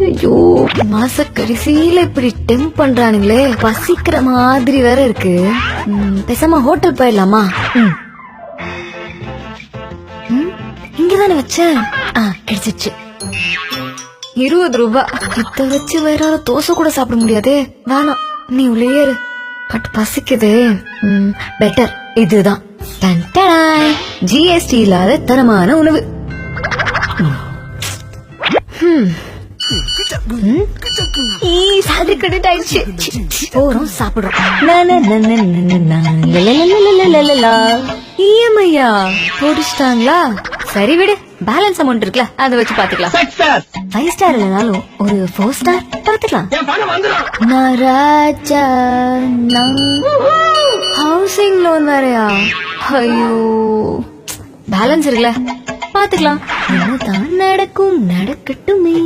ஐயோ, மாச கடைசியில இப்படி டெம்ப் பண்றானுங்களே, பசிக்கிற மாதிரி வேற இருக்கு. பேசாம ஹோட்டல் போயிடலாமா? இங்கதானே வச்சேன். கிடைச்சிச்சு. 20 ரூபாய். இத வச்சு வேற தோசை கூட சாப்பிட முடியாதே. வேணாம், நீ உள்ளே ஏறு. பட் பசிக்குதே. பெட்டர் இதுதான். GST இல்லாத தரமான உணவு. சாலரி கிரெடிட் ஆயிடுச்சு. போறோம், சாப்பிடுறோம். EMI-யா போடிச்சிட்டாங்களா? சரி விடு, பேலன்ஸ் அமௌண்ட் இருக்குல்ல, அதை வச்சு பாத்துக்கலாம். 5 ஸ்டார் இல்லனாலும் ஒரு 4 ஸ்டார் பாத்துக்கலாம். நான் ராஜா, ஹவுசிங் லோன் வேறயா? ஐயோ, பேலன்ஸ் இருக்குல்ல, பாத்துக்கலாம். என்னதான் நடக்கும் நடக்கட்டுமே.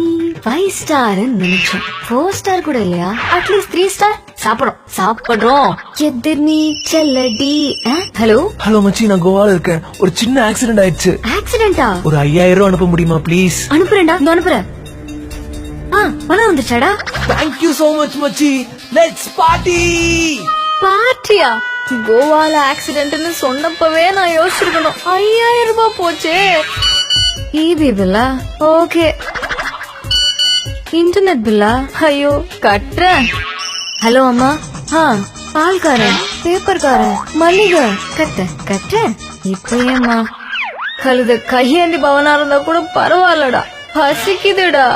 5 ஸ்டார் நினைச்சோம், 4 ஸ்டார் கூட இல்லையா? At least 3 star. சாப்பிடுறோம். எதிர் நீச்சலடி. ஹலோ மச்சி, நான் கோவால இருக்கேன். ஒரு சின்ன ஆக்சிடென்ட் ஆயிடுச்சு. ஆக்சிடென்டா? ஒரு 5000 ரூபாய் அனுப்ப முடியுமா ப்ளீஸ்? அனுப்புறேன்டா, அனுப்புறேன். பணம் வந்துச்சாடா? தேங்க் யூ சோ மச் மச்சி. Let's party. பார்ட்டியா? கோவால ஆக்சிடென்ட்னு சொன்னப்பவே நான் யோசிச்சிருக்கணும். 5000 ரூபாய் போச்சே. ஈபி பில்லா? ஓகே. இன்டர்நெட் பில்லா? ஐயோ, கட்டுறேன். ஹலோ அம்மா. பால்காரன், பேப்பர்காரன், மல்லிகை கட்டுறேன். இப்ப ஏம்மா கழுத கையேந்தி பவனா இருந்தா கூட பரவாயில்லடா, பசிக்குதுடா.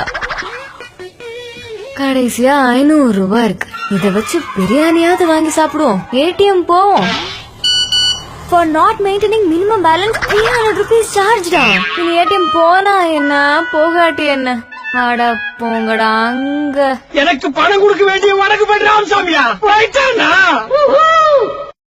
கடைசியா 500 ரூபாய் இருக்கு. இத வச்சு பிரியாணியாவது வாங்கி சாப்பிடுவோம். ATM போவோம். For not maintaining minimum balance 300 rupees charge டா. நீ ATM போனா என்ன, போகாட்டி என்ன? ஆடா போங்கடா அங்க. எனக்கு பணம் கொடுக்க வேண்டிய வணக்கம் ராமசாமியா.